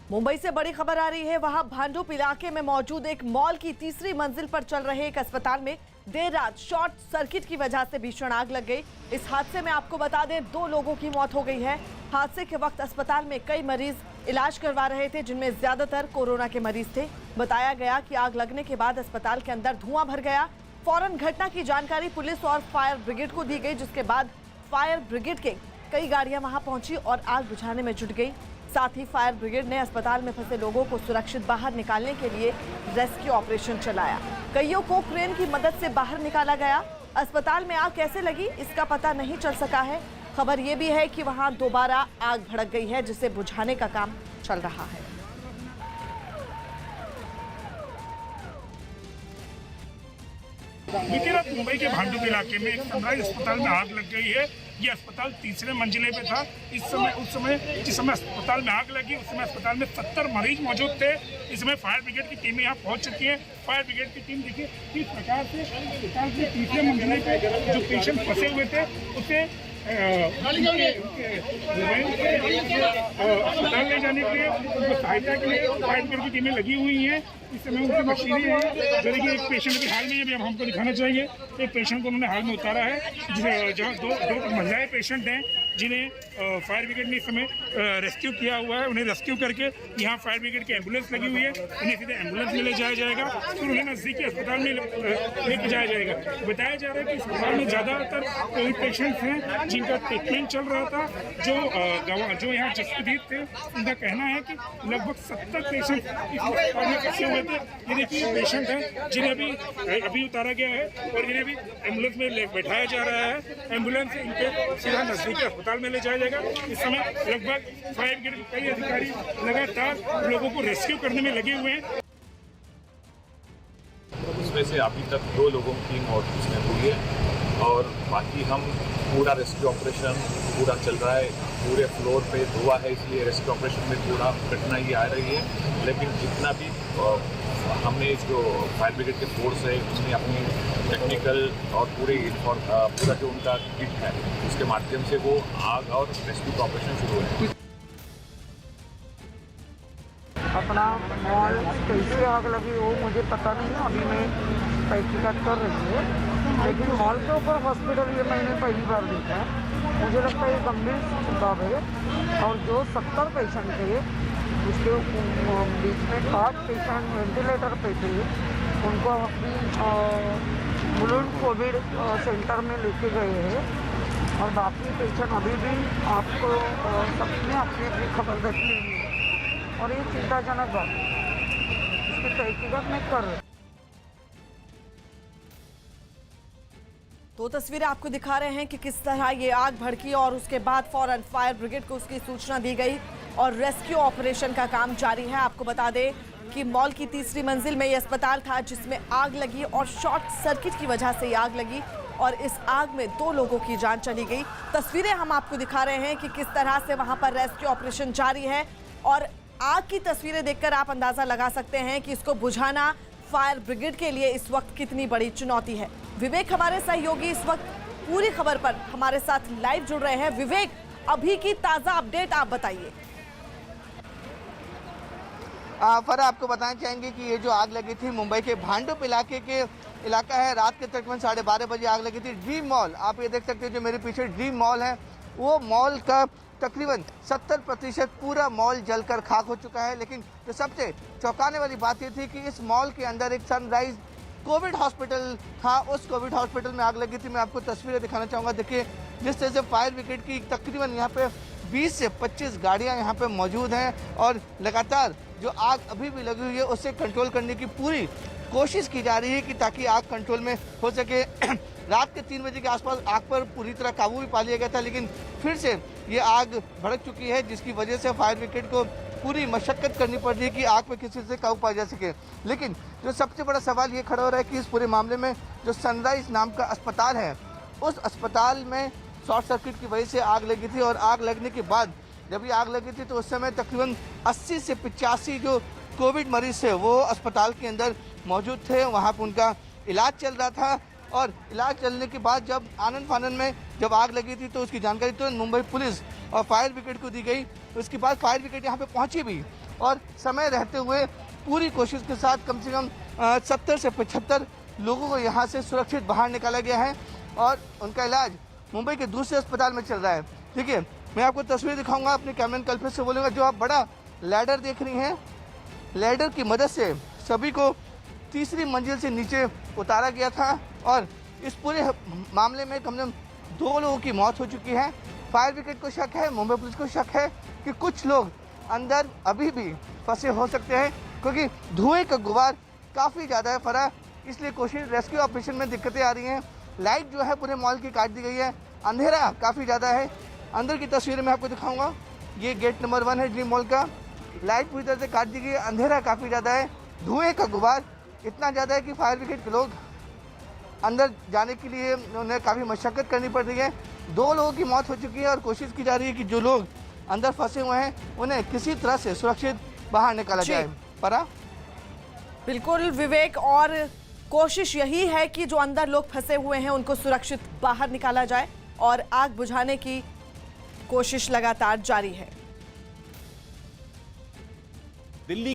मुंबई से बड़ी खबर आ रही है। वहां भांडुप इलाके में मौजूद एक मॉल की तीसरी मंजिल पर चल रहे एक अस्पताल में देर रात शॉर्ट सर्किट की वजह से भीषण आग लग गई। इस हादसे में आपको बता दें 2 लोगों की मौत हो गई है। हादसे के वक्त अस्पताल में कई मरीज इलाज करवा रहे थे, जिनमें ज्यादातर कोरोना के मरीज थे। बताया गया कि आग लगने के बाद अस्पताल के अंदर धुआं भर गया। फौरन घटना की जानकारी पुलिस और फायर ब्रिगेड को दी गई, जिसके बाद फायर ब्रिगेड के कई गाड़ियां वहां पहुंची और आग बुझाने में जुट गई। साथ ही फायर ब्रिगेड ने अस्पताल में फंसे लोगों को सुरक्षित बाहर निकालने के लिए रेस्क्यू ऑपरेशन चलाया। कईयों को क्रेन की मदद से बाहर निकाला गया। अस्पताल में आग कैसे लगी इसका पता नहीं चल सका है। खबर ये भी है कि वहां दोबारा आग भड़क गई है, जिसे बुझाने का काम चल रहा है। बीती रात मुंबई के भांडुप इलाके में एक सनराइज अस्पताल में आग लग गई है। ये अस्पताल तीसरे मंजिले पे था। उस समय जिस समय अस्पताल में आग लगी, उस समय अस्पताल में 70 मरीज मौजूद थे। इस समय फायर ब्रिगेड की टीमें यहाँ पहुँच चुकी है। फायर ब्रिगेड की टीम देखिए किस प्रकार से अस्पताल के तीसरे मंजिले पे जो पेशेंट फंसे हुए थे उसे अस्पताल ले जाने के लिए, उनको सहायता के लिए फायर ब्रिगेड की टीमें लगी हुई हैं। इस समय उनकी मशीनें हैं। जैसे कि एक पेशेंट की हाल में अभी हमको दिखाना चाहिए, एक पेशेंट को उन्होंने हाल में उतारा है, जहाँ दो महिलाएं पेशेंट हैं जिन्हें फायर ब्रिगेड ने इस समय रेस्क्यू किया हुआ है। उन्हें रेस्क्यू करके यहाँ फायर ब्रिगेड की एम्बुलेंस लगी हुई है, उन्हें सीधे एम्बुलेंस में ले जाया जाएगा, फिर उन्हें नज़दीकी अस्पताल में लेके जाया जाएगा। बताया जा रहा है कि इस अस्पताल में ज़्यादातर कोविड पेशेंट्स हैं जिनका ट्रीटमेंट चल रहा था। जो यहाँ जसप्रीत थे, उनका कहना है कि लगभग 70 पेशेंट इस अस्पताल में फंसे हुए थे। ये देखिए पेशेंट हैं जिन्हें अभी उतारा गया है और इन्हें भी एम्बुलेंस में बैठाया जा रहा है। एम्बुलेंस से इनके सीधा नजदीकी अस्पताल में ले जाया जाएगा। इस समय लगभग फायर ब्रिगेड के कई अधिकारी लगातार लोगों को रेस्क्यू करने में लगे हुए हैं। उसमें से अभी तक 2 लोगों की मौत इसमें हुई है और बाकी हम पूरा रेस्क्यू ऑपरेशन पूरा चल रहा है। पूरे फ्लोर पे धुआं है, इसलिए रेस्क्यू ऑपरेशन में थोड़ा कठिनाई आ रही है। लेकिन जितना भी हमने जो फायर ब्रिगेड के फोर्स है उसने अपनी टेक्निकल और पूरा जो उनका किट है उसके माध्यम से वो आग और रेस्क्यू का ऑपरेशन शुरू है। अपना मॉल कैसे आग लगी वो मुझे पता नहीं है, अभी मैं तहकीकात कर रही है। लेकिन मॉल के ऊपर हॉस्पिटल ये मैंने पहली बार देखा है। मुझे लगता है ये गंभीर बात है। और जो 70 पेशेंट थे उसके बीच में 5 पेशेंट वेंटिलेटर पे थे, उनको अभी मुलुंड कोविड सेंटर में लेके गए हैं और बाकी पेशेंट अभी भी आपको सबने अपनी अपनी खबर रखी है और ये चिंताजनक बात है। इसकी तहकीकात में कर रहे। तो तस्वीरें आपको दिखा रहे हैं कि किस तरह ये आग भड़की और उसके बाद फौरन फायर ब्रिगेड को उसकी सूचना दी गई और रेस्क्यू ऑपरेशन का काम जारी है। आपको बता दें कि मॉल की तीसरी मंजिल में ये अस्पताल था जिसमें आग लगी और शॉर्ट सर्किट की वजह से ये आग लगी और इस आग में 2 लोगों की जान चली गई। तस्वीरें हम आपको दिखा रहे हैं कि किस तरह से वहां पर रेस्क्यू ऑपरेशन जारी है और आग की तस्वीरें देखकर आप अंदाजा लगा सकते हैं कि इसको बुझाना फायर ब्रिगेड के लिए इस वक्त कितनी बड़ी चुनौती है। विवेक हमारे सहयोगी इस वक्त पूरी खबर पर हमारे साथ लाइव जुड़ रहे हैं। विवेक, अभी की ताजा अपडेट आप बताइए। फर आपको बताना चाहेंगे कि ये जो आग लगी थी मुंबई के भांडुप इलाका है। रात के तकरीबन 12:30 बजे आग लगी थी। ड्रीम मॉल, आप ये देख सकते हैं जो मेरे पीछे ड्रीम मॉल है, वो मॉल का तकरीबन 70% पूरा मॉल जलकर खाक हो चुका है। लेकिन जो सबसे चौंकाने वाली बात ये थी कि इस मॉल के अंदर एक सनराइज कोविड हॉस्पिटल था। उस कोविड हॉस्पिटल में आग लगी थी। मैं आपको तस्वीरें दिखाना चाहूँगा। देखिए जिस तरह से फायर ब्रिगेड की तकरीबन यहाँ पे 20 से 25 गाड़ियाँ यहाँ पे मौजूद हैं और लगातार जो आग अभी भी लगी हुई है उससे कंट्रोल करने की पूरी कोशिश की जा रही है कि ताकि आग कंट्रोल में हो सके। रात के 3 बजे के आसपास आग पर पूरी तरह काबू भी पा लिया गया था, लेकिन फिर से ये आग भड़क चुकी है, जिसकी वजह से फायर ब्रिगेड को पूरी मशक्कत करनी पड़ रही है कि आग पे किसी से काबू पाया जा सके। लेकिन जो सबसे बड़ा सवाल ये खड़ा हो रहा है कि इस पूरे मामले में जो सनराइज नाम का अस्पताल है, उस अस्पताल में शॉर्ट सर्किट की वजह से आग लगी थी और आग लगने के बाद जब ये आग लगी थी तो उस समय तकरीबन 80 से 85 जो कोविड मरीज थे वो अस्पताल के अंदर मौजूद थे। वहाँ पर उनका इलाज चल रहा था और इलाज चलने के बाद जब आनन फानन में जब आग लगी थी तो उसकी जानकारी तुरंत मुंबई पुलिस और फायर ब्रिगेड को दी गई। उसके बाद फायर ब्रिगेड यहाँ पे पहुंची भी और समय रहते हुए पूरी कोशिश के साथ कम से कम 70 से 75 लोगों को यहाँ से सुरक्षित बाहर निकाला गया है और उनका इलाज मुंबई के दूसरे अस्पताल में चल रहा है। देखिए, मैं आपको तस्वीर दिखाऊंगा, अपने कैमरामैन कल्पेश से बोलूँगा। जो आप बड़ा लैडर देख रही हैं, लैडर की मदद से सभी को तीसरी मंजिल से नीचे उतारा गया था और इस पूरे मामले में कम से कम 2 लोगों की मौत हो चुकी है। फायर ब्रिगेड को शक है, मुंबई पुलिस को शक है कि कुछ लोग अंदर अभी भी फंसे हो सकते हैं, क्योंकि धुएं का गुबार काफ़ी ज़्यादा है फरा, इसलिए कोशिश रेस्क्यू ऑपरेशन में दिक्कतें आ रही हैं। लाइट जो है पूरे मॉल की काट दी गई है, अंधेरा काफ़ी ज़्यादा है। अंदर की तस्वीरें मैं आपको दिखाऊंगा। ये गेट नंबर 1 है ड्रीम मॉल का, लाइट पूरी तरह से काट दी गई है, अंधेरा काफ़ी ज़्यादा है, धुएँ का गुबार इतना ज़्यादा है कि फायर ब्रिगेड के लोग अंदर जाने के लिए उन्हें काफ़ी मशक्क़त करनी पड़ रही है। 2 लोगों की मौत हो चुकी है और कोशिश की जा रही है कि जो लोग अंदर फंसे हुए हैं उन्हें किसी तरह से सुरक्षित बाहर निकाला जाए। परा? बिल्कुल विवेक, और कोशिश यही है कि जो अंदर लोग फंसे हुए हैं उनको सुरक्षित बाहर निकाला जाए और आग बुझाने की कोशिश लगातार जारी है। दिल्ली